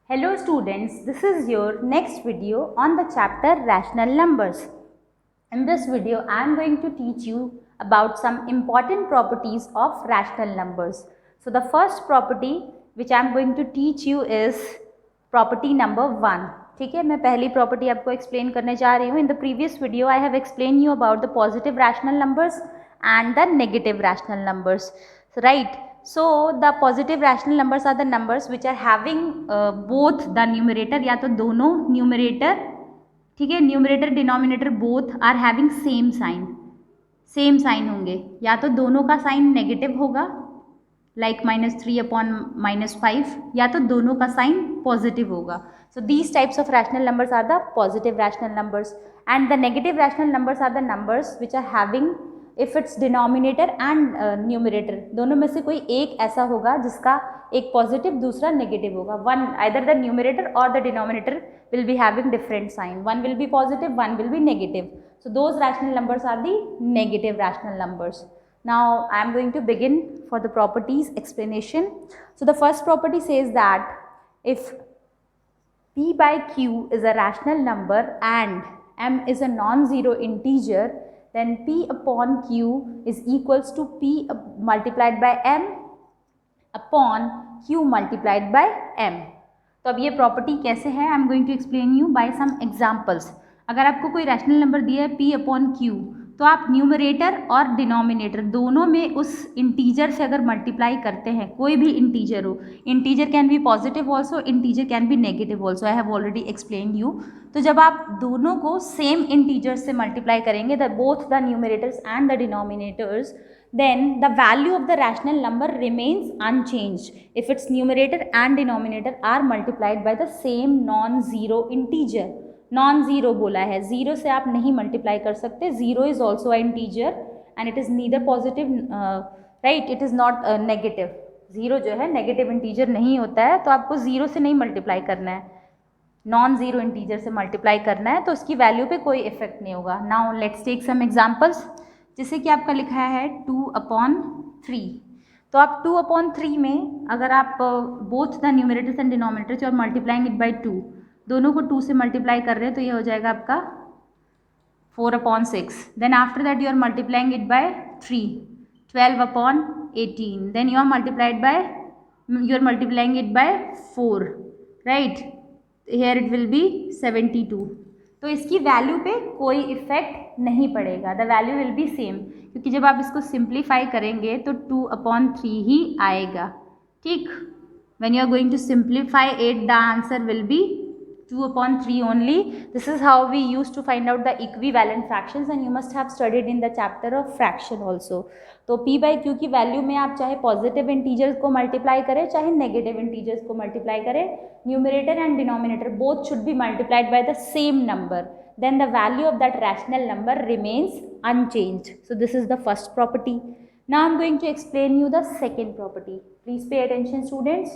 Hello students, this is your next video on the chapter rational numbers. In this video, I am going to teach you about some important properties of rational numbers. So the first property which I am going to teach you is property number 1. ठीक है, मैं पहली property आपको explain करने जा रही हूँ. In the previous video I have explain you about the positive rational numbers and the negative rational numbers, right? So the positive rational numbers are the numbers which are having both the numerator, या तो दोनों numerator, ठीक है, numerator denominator both are having same sign होंगे, या तो दोनों का साइन नेगेटिव होगा like -3/-5, या तो दोनों का साइन पॉजिटिव होगा. So these types of rational numbers are the positive rational numbers, and the negative rational numbers are the numbers which are having if its denominator and numerator दोनों में से कोई एक ऐसा होगा जिसका एक पॉजिटिव दूसरा नेगेटिव होगा. One either the numerator or the denominator will be having different sign. One will be positive, one will be negative. So those rational numbers are the negative rational numbers. Now I am going to begin for the properties explanation. So the first property says that if p by q is a rational number and m is a non-zero integer, then p upon q is equals to p multiplied by m upon q multiplied by m. तो अब ये property कैसे है, I am going to explain you by some examples. अगर आपको कोई rational number दिया है p अपॉन q, तो आप न्यूमरेटर और डिनोमिनेटर दोनों में उस इंटीजर से अगर मल्टीप्लाई करते हैं, कोई भी इंटीजर हो, integer can be positive also, integer can be negative also, I have already explain you. तो जब आप दोनों को सेम इंटीजर से मल्टीप्लाई करेंगे, the both the numerators and the denominators, then the value of the rational number remains unchanged if its numerator and denominator are multiplied by the same non-zero integer. Non-zero बोला है, zero से आप नहीं multiply कर सकते. Zero is also a integer and it is neither positive, right, it is not negative. Zero जो है negative integer नहीं होता है, तो आपको जीरो से नहीं मल्टीप्लाई करना है, नॉन जीरो इंटीजर से मल्टीप्लाई करना है, तो उसकी वैल्यू पे कोई इफेक्ट नहीं होगा. Now let's take some examples. जैसे कि आपका लिखा है 2/3, तो आप 2/3 में अगर आप both the numerators and denominators और मल्टीप्लाइंग इट बाय 2, दोनों को 2 से मल्टीप्लाई कर रहे हैं, तो ये हो जाएगा आपका 4/6. Then after that you are multiplying it by 3, 12/18. Then you are multiplying it by 4, right, here it will be 72. तो इसकी वैल्यू पे कोई इफेक्ट नहीं पड़ेगा, the value will be same, क्योंकि जब आप इसको सिंप्लीफाई करेंगे तो 2/3 ही आएगा. ठीक, when you are going to simplify it the answer will be 2/3 only. This is how we used to find out the equivalent fractions, and you must have studied in the chapter of fraction also. तो p by q की value में आप चाहे positive integers को multiply करें, चाहे negative integers को multiply करें, numerator and denominator both should be multiplied by the same number, then the value of that rational number remains unchanged. So this is the first property. Now I am going to explain you the second property. Please pay attention, students.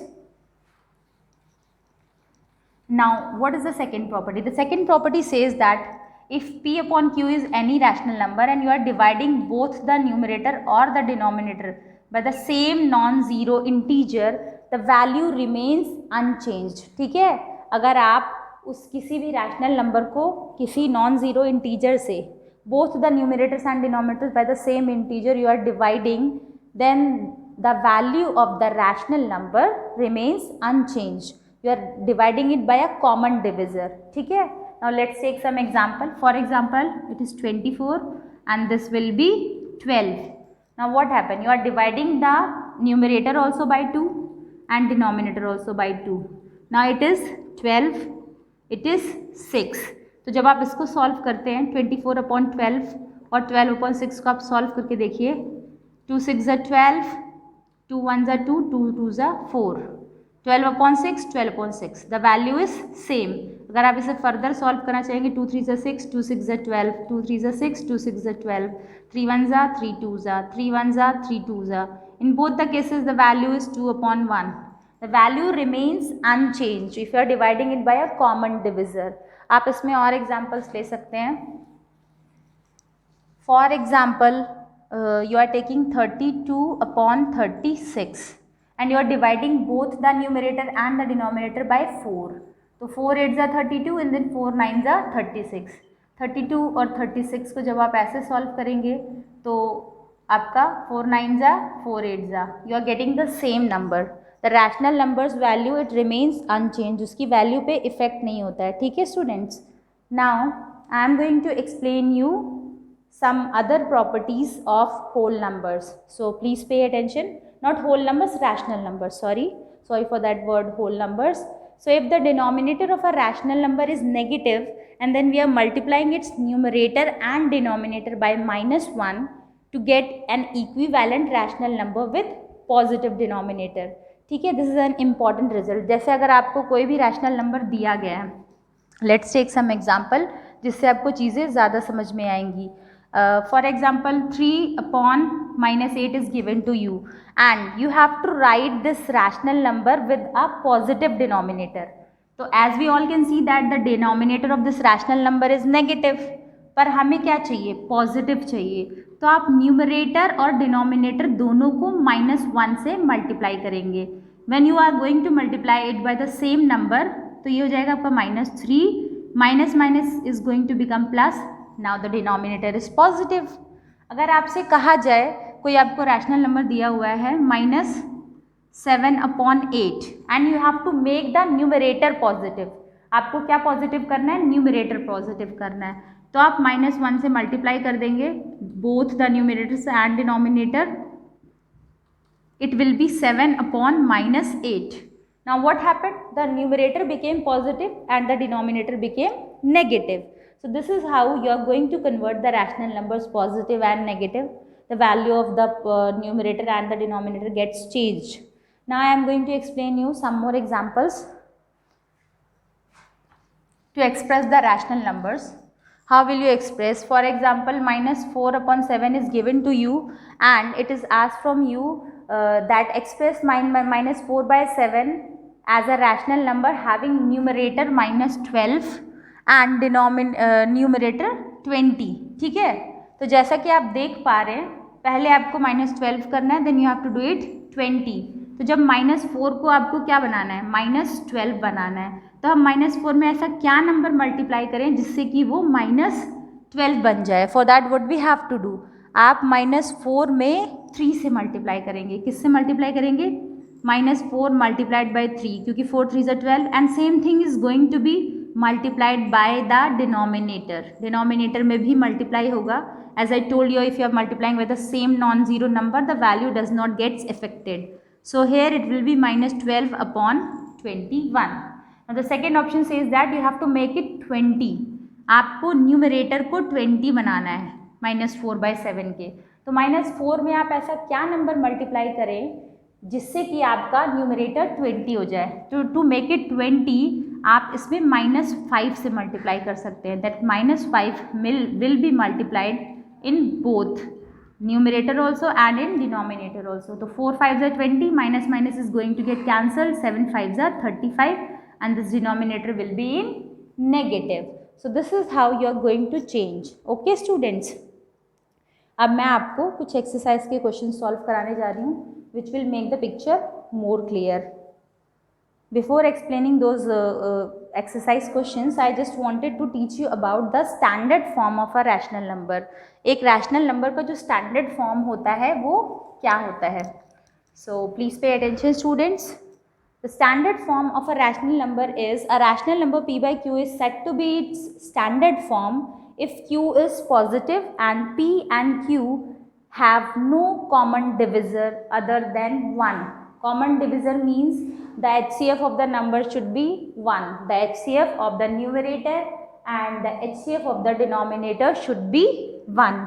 Now what is the second property? The second property says that if p upon q is any rational number and you are dividing both the numerator or the denominator by the same non-zero integer, the value remains unchanged. ठीक है, अगर आप उस किसी भी rational number को किसी non zero integer से, both the numerators and denominators by the same integer you are dividing, then the value of the rational number remains unchanged. You are dividing it by a common divisor. ठीक है, now let's take some example. For example, it is 24 and this will be 12. Now what happened? You are dividing the numerator also by 2 and denominator also by 2. Now it is 12, it is 6. तो जब आप इसको solve करते हैं 24/12 और 12/6 को आप solve करके देखिए, 2 6 12, 2 1 2, 2 2 4, 12/6, 12/6. The value is same. अगर आप इसे फर्दर सॉल्व करना चाहेंगे, 2 3 6, 2 6 12, 2 3 6, 2 6 12, 3 1 3 2, 3 1 3 2. In both the cases the value is 2/1. The value remains unchanged if you are dividing it by a common divisor. आप इसमें और एग्जाम्पल्स ले सकते हैं. For example you are taking 32/36 and you are dividing both the numerator and the denominator by 4. तो 4 8s are 32 and then 4 9s are 36. 32 और 36 को जब आप ऐसे सॉल्व करेंगे तो आपका 4 9s are 4 8s are, you are getting the same number. The rational numbers value it remains unchanged, उसकी वैल्यू पे इफेक्ट नहीं होता है. ठीक है students. Now I am going to explain you some other properties of whole numbers. So please pay attention. Not whole numbers, rational numbers. Sorry for that word, whole numbers. So if the denominator of a rational number is negative and then we are multiplying its numerator and denominator by -1 to get an equivalent rational number with positive denominator. ठीक है, this is an important result. जैसे अगर आपको कोई भी rational number दिया गया है, let's take some example जिससे आपको चीज़ें ज़्यादा समझ में आएंगी. For example, 3/-8 is given to you and you have to write this rational number with a positive denominator. So as we all can see that the denominator of this rational number is negative, पर हमें क्या चाहिए, positive चाहिए. तो आप numerator और denominator दोनों को -1 से मल्टीप्लाई करेंगे. When you are going to multiply it by the same number, तो ये हो जाएगा आपका -3, minus minus is going to become plus. Now the denominator is positive. अगर आपसे कहा जाए, कोई आपको रैशनल नंबर दिया हुआ है -7/8 and you have to make the numerator positive. आपको क्या पॉजिटिव करना है, न्यूमरेटर पॉजिटिव करना है. तो आप -1 से मल्टीप्लाई कर देंगे both the numerators and denominator. It will B 7/-8. Now what happened? The numerator became positive and the denominator became negative. So this is how you are going to convert the rational numbers positive and negative. The value of the numerator and the denominator gets changed. Now I am going to explain you some more examples to express the rational numbers. How will you express? For example, -4/7 is given to you and it is asked from you that express -4/7 as a rational number having numerator -12 and numerator 20. ठीक है, तो जैसा कि आप देख पा रहे हैं, पहले आपको -12 करना है, then you have to do it 20. तो जब -4 को आपको क्या बनाना है, -12 बनाना है. तो हम -4 में ऐसा क्या नंबर मल्टीप्लाई करें जिससे कि वो -12 बन जाए. For that what we have to do, आप -4 में 3 से मल्टीप्लाई करेंगे. किससे मल्टीप्लाई करेंगे, -4 मल्टीप्लाइड बाई 3, क्योंकि 4 3s are 12 and same thing is going to be multiplied by the denominator. Denominator में भी मल्टीप्लाई होगा. As I told you, if you are multiplying with the same non zero number the value does not gets affected. So here it will be -12/21. The second option says that you have to make it 20. आपको numerator को 20 बनाना है -4/7 के. तो -4 में आप ऐसा क्या number multiply करें जिससे कि आपका न्यूमरेटर 20 हो जाए. टू मेक इट 20 आप इसमें -5 से मल्टीप्लाई कर सकते हैं. That -5 will be multiplied in both numerator also and in denominator also. तो 4 5s are 20, minus is going to get cancelled, 7 5s are 35 and this denominator will be in negative. So this is how you are going to change. Okay students. अब मैं आपको कुछ exercise के question solve कराने जा रही हूँ which will make the picture more clear. Before explaining those exercise questions, I just wanted to teach you about the standard form of a rational number. एक rational number का जो standard form होता है वो क्या होता है. So please pay attention students. The standard form of a rational number is a rational number p by q is said to be its standard form if q is positive and p and q have no common divisor other than 1. Common divisor means the HCF of the number should be 1. The HCF of the numerator and the HCF of the denominator should be 1.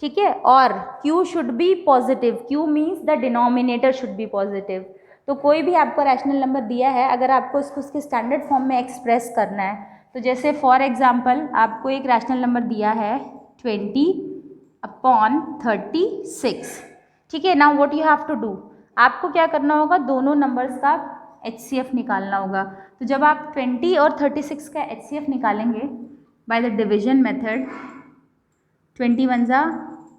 ठीक है, और Q should be positive. Q means the denominator should be positive. तो कोई भी आपको rational number दिया है, अगर आपको इसको उसके स्टैंडर्ड फॉर्म में एक्सप्रेस करना है, तो जैसे फॉर एग्जांपल आपको एक रैशनल नंबर दिया है 20/36. ठीक है, now what you have to do, आपको क्या करना होगा, दोनों नंबर्स का HCF निकालना होगा. तो जब आप 20 और 36 का HCF निकालेंगे by the division method, 21 ×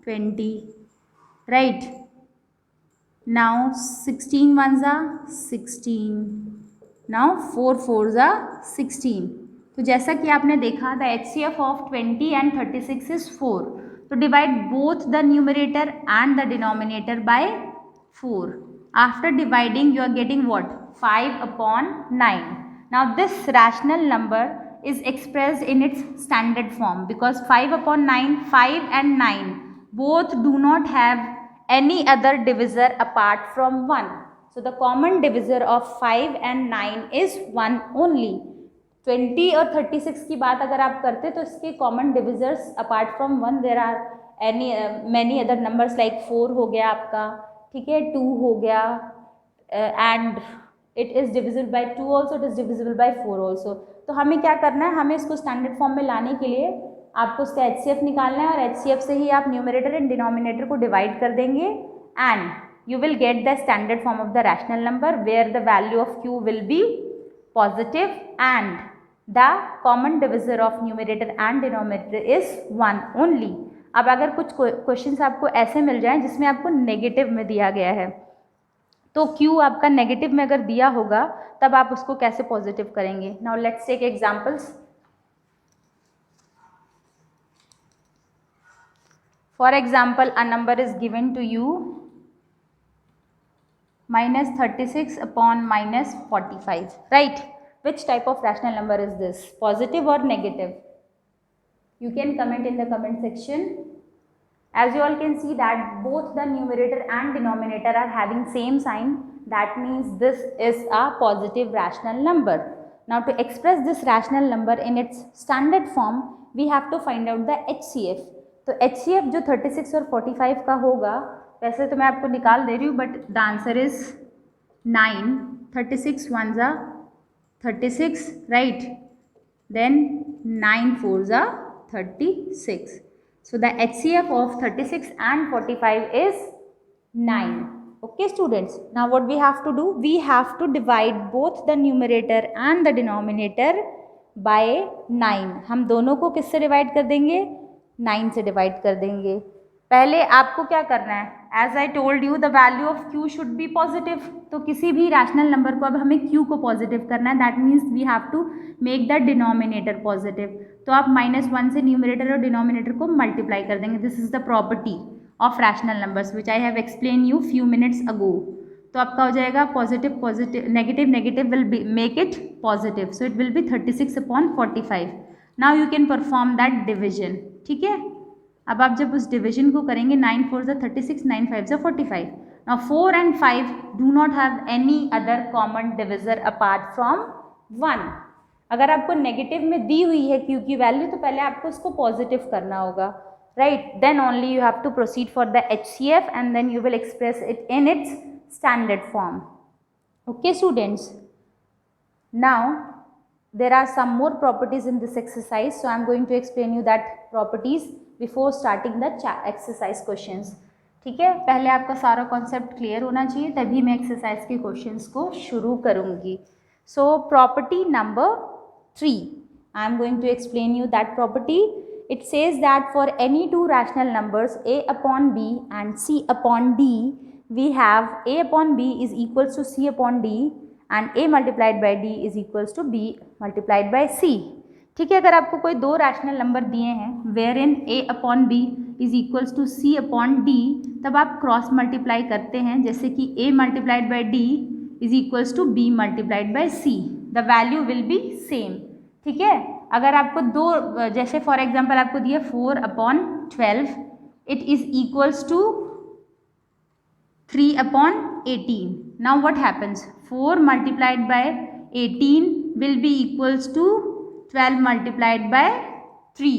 20, right, Now 16 ones are 16. Now 4 fours are 16. तो जैसा कि आपने देखा the HCF of 20 and 36 is 4. तो divide both the numerator and the denominator by 4. After dividing you are getting what? 5 upon 9. Now this rational number is expressed in its standard form because 5 upon 9, 5 and 9 both do not have any other divisor apart from 1. So the common divisor of 5 and 9 is 1 only. 20 और 36 की बात अगर आप करते तो इसके common divisors apart from 1 there are any many other numbers like 4 हो गया आपका, ठीक है, 2 हो गया and it is divisible by 2 also, it is divisible by 4 also. तो हमें क्या करना है, हमें इसको स्टैंडर्ड फॉर्म में लाने के लिए आपको उसका HCF निकालना है और HCF से ही आप न्यूमरेटर एंड डिनोमिनेटर को डिवाइड कर देंगे and you will get the standard form of the rational number where the value of q will be positive and the common divisor of numerator and denominator is 1 only. अब अगर कुछ questions आपको ऐसे मिल जाएं जिसमें आपको नेगेटिव में दिया गया है तो q आपका नेगेटिव में अगर दिया होगा तब आप उसको कैसे पॉजिटिव करेंगे. Now let's take examples. For example a number is given to you minus 36 upon minus 45, right? Which type of rational number is this? Positive or negative? You can comment in the comment section. As you all can see that both the numerator and denominator are having same sign. That means this is a positive rational number. Now to express this rational number in its standard form, we have to find out the HCF. तो HCF जो 36 और 45 का होगा, वैसे तो मैं आपको निकाल दे रही हूँ but the answer is 9. 36 ones are 36, right, then 9 fours are 36. So the HCF of 36 and 45 is 9. Okay students, now what we have to do, we have to divide both the numerator and the denominator by 9. हम दोनों को किससे divide कर देंगे? 9 से divide कर देंगे. पहले आपको क्या करना है, as I told you the value of q should be positive. तो किसी भी रैशनल नंबर को अब हमें q को पॉजिटिव करना है. That means we have to make the denominator positive. तो आप -1 से न्यूमरेटर और डिनोमिनेटर को मल्टीप्लाई कर देंगे. This is the property of rational numbers which I have explain you few minutes ago. तो आपका हो जाएगा positive positive, negative negative will be make it positive. So it will B 36 upon 45. Now you can perform that division. ठीक है, अब आप जब उस डिवीजन को करेंगे 9 4s are 36, 9 5s are 45. Now 4 and 5 do not have any other common divisor apart from 1. अगर आपको नेगेटिव में दी हुई है q की वैल्यू तो पहले आपको उसको पॉजिटिव करना होगा, right. Then only you have to proceed for the HCF and then you will express it in its standard form. Okay students, now there are some more properties in this exercise, so I am going to explain you that properties before starting the exercise questions. ठीक है, पहले आपका सारा concept clear होना चाहिए तभी मैं exercise के क्वेश्चंस को शुरू करूँगी. So property number 3, I am going to explain you that property. It says that for any two rational numbers a upon b and c upon d, we have a upon b is equals to c upon d and a multiplied by d is equals to b multiplied by c. ठीक है, अगर आपको कोई दो rational number दिए हैं where in a upon b is equals to c upon d, तब आप क्रॉस मल्टीप्लाई करते हैं जैसे कि a multiplied by d is equals to b multiplied by c. The value will be same. ठीक है, अगर आपको दो, जैसे फॉर एग्जांपल आपको दिया 4 upon 12, it is equals to 3 upon 18. Now what happens? 4 multiplied by 18 will be equals to 12 multiplied by 3.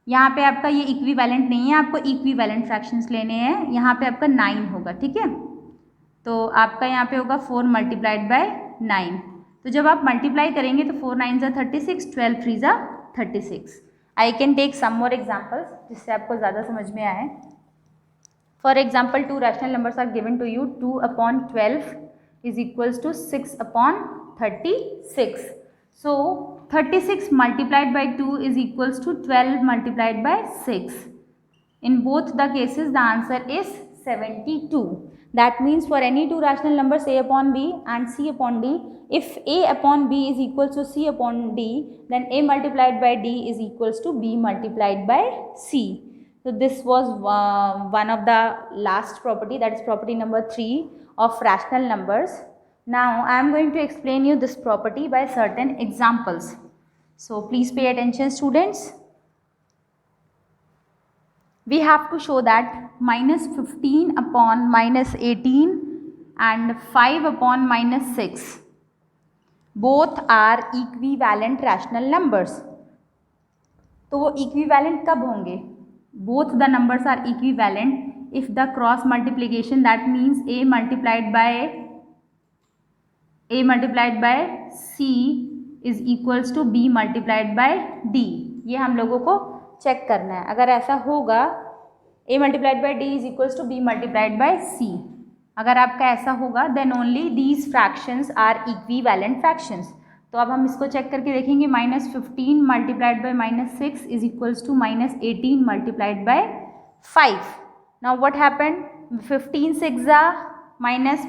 यहाँ पे आपका ये इक्विवेलेंट नहीं है, आपको इक्विवेलेंट फ्रैक्शंस लेने हैं. यहाँ पे आपका 9 होगा. ठीक है, तो आपका यहाँ पे होगा 4 multiplied by 9. तो जब आप मल्टीप्लाई करेंगे तो 4 9s are 36, 12 3s are 36. I can take some more examples जिससे आपको ज़्यादा समझ में आए. For example, two rational numbers are given to you. 2 upon 12 is equals to 6 upon 36. So 36 multiplied by 2 is equals to 12 multiplied by 6. In both the cases, the answer is 72. That means for any two rational numbers a upon b and c upon d, if a upon b is equals to c upon d, then a multiplied by d is equals to b multiplied by c. So this was one of the last property, that is property number 3 of rational numbers. Now I am going to explain you this property by certain examples. So please pay attention, students. We have to show that minus 15 upon minus 18 and 5 upon minus 6 both are equivalent rational numbers. तो वो equivalent कब होंगे? Both the numbers are equivalent if the cross multiplication, that means a multiplied by c is equals to b multiplied by d. ये हम लोगों को check करना है. अगर ऐसा होगा a multiplied by d is equals to b multiplied by c, अगर आपका ऐसा होगा then only these fractions are equivalent fractions. तो अब हम इसको चेक करके देखेंगे. Minus 15 multiplied by minus 6 is equals to minus 18 multiplied by 5. Now what happened? 15 6 minus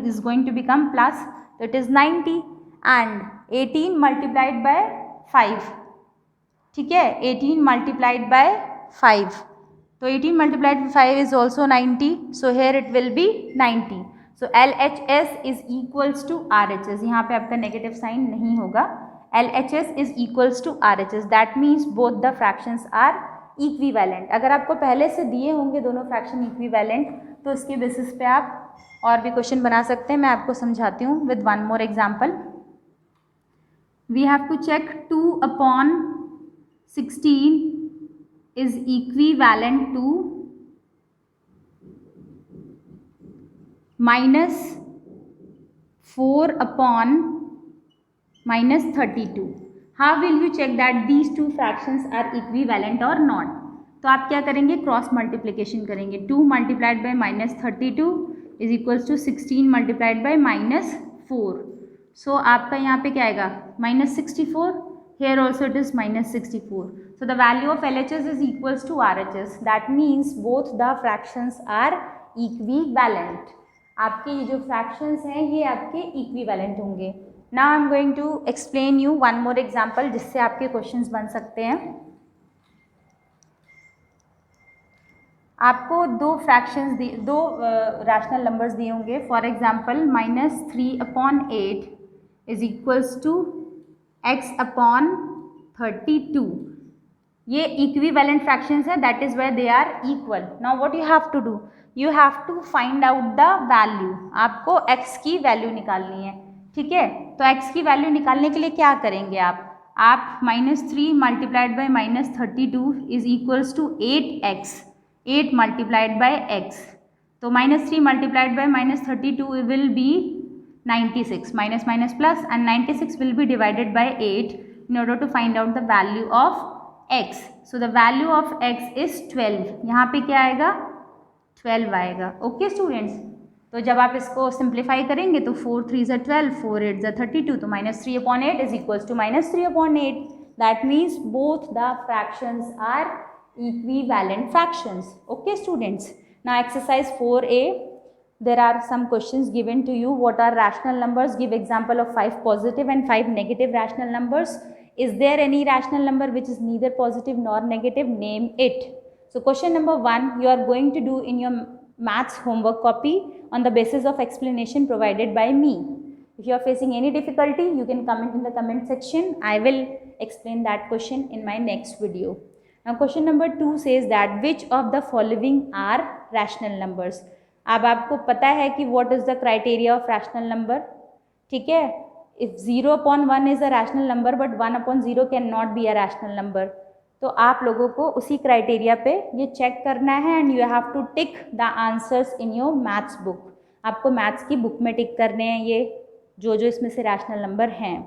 is going to become plus, so it is 90 and 18 multiplied by 5. ठीक है, 18 multiplied by 5. तो 18 multiplied by 5 is also 90. So here it will be 90. So LHS is equals to RHS. यहाँ पे आपका negative sign नहीं होगा. LHS is equals to RHS. That means both the fractions are equivalent. अगर आपको पहले से दिए होंगे दोनों फ्रैक्शन इक्विवेलेंट तो उसके बेसिस पे आप और भी क्वेश्चन बना सकते हैं. मैं आपको समझाती हूँ with one more example. We have to check 2 upon 16 is equivalent to minus 4 upon minus 32. How will you check that these two fractions are equivalent or not? तो आप क्या करेंगे? क्रॉस मल्टीप्लिकेशन करेंगे. 2 multiplied by minus 32 is equals to 16 multiplied by minus 4. So आपका यहाँ पे क्या आएगा? minus 64. Here also it is minus 64. So the value of LHS is equals to RHS. That means both the fractions are equivalent. आपके ये जो fractions हैं ये आपके equivalent होंगे. Now I am going to explain you one more example जिससे आपके questions बन सकते हैं. आपको दो fractions दो rational numbers दिए होंगे. For example, minus 3 upon 8 is equals to x upon 32. ये equivalent fractions है, that is why they are equal. Now what you have to do? You have to find out the value. आपको x की value निकालनी है. ठीक है, तो x की वैल्यू निकालने के लिए क्या करेंगे आप minus 3 multiplied by minus 32 is equals to 8x, 8 multiplied by x. तो माइनस 3 multiplied by minus 32 will be 96. Minus minus plus and 96 will be divided by 8 in order to find out the value of x. So the value of x is 12. यहाँ पे क्या आएगा? 12 आएगा. Okay students, तो जब आप इसको सिंप्लीफाई करेंगे तो 4 3 are 12, 4 8 are 32. तो minus 3 upon 8 is equals to minus 3 upon 8. That means both the fractions are equivalent fractions. Okay students. Now exercise 4a. There are some questions given to you. What are rational numbers? Give example of 5 positive and 5 negative rational numbers. Is there any rational number which is neither positive nor negative? Name it. So question number 1 you are going to do in your maths homework copy on the basis of explanation provided by me. If you are facing any difficulty, you can comment in the comment section. I will explain that question in my next video. Now question number 2 says that which of the following are rational numbers? अब आपको पता है कि what is the criteria of rational number. ठीक है, if 0 upon 1 is a rational number but 1 upon 0 cannot be a rational number. तो आप लोगों को उसी क्राइटेरिया पे ये चेक करना है and you have to tick the answers in your maths book. आपको मैथ्स की बुक में टिक करने हैं ये जो इसमें से रैशनल नंबर हैं.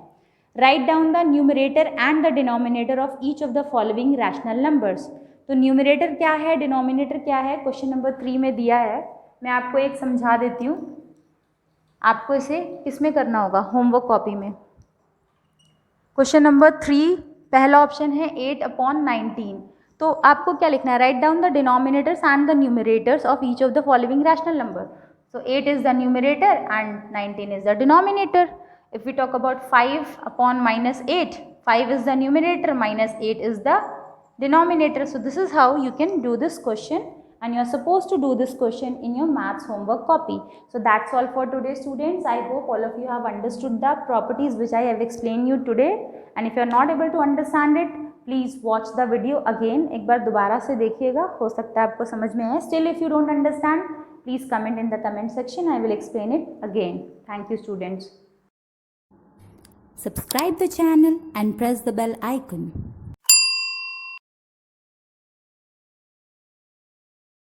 Write down the numerator and the denominator of each of the following rational numbers. तो न्यूमरेटर क्या है, डिनोमिनेटर क्या है, क्वेश्चन नंबर 3 में दिया है. मैं आपको एक समझा देती हूँ. आपको इसे किस में करना होगा? होमवर्क कॉपी में. क्वेश्चन नंबर 3 पहला ऑप्शन है 8 upon 19. तो आपको क्या लिखना है, write down the denominators and the numerators of each of the following rational number. So 8 is the numerator and 19 is the denominator. If we talk about 5 upon minus 8, 5 is the numerator, minus 8 is the denominator. So this is how you can do this question, and you are supposed to do this question in your maths homework copy. So that's all for today, students. I hope all of you have understood the properties which I have explained you today, and if you are not able to understand it, please watch the video again. एक बार दोबारा से देखिएगा, हो सकता है आपको समझ में आए. Still if you don't understand, please comment in the comment section. I will explain it again. Thank you, students. Subscribe the channel and press the bell icon.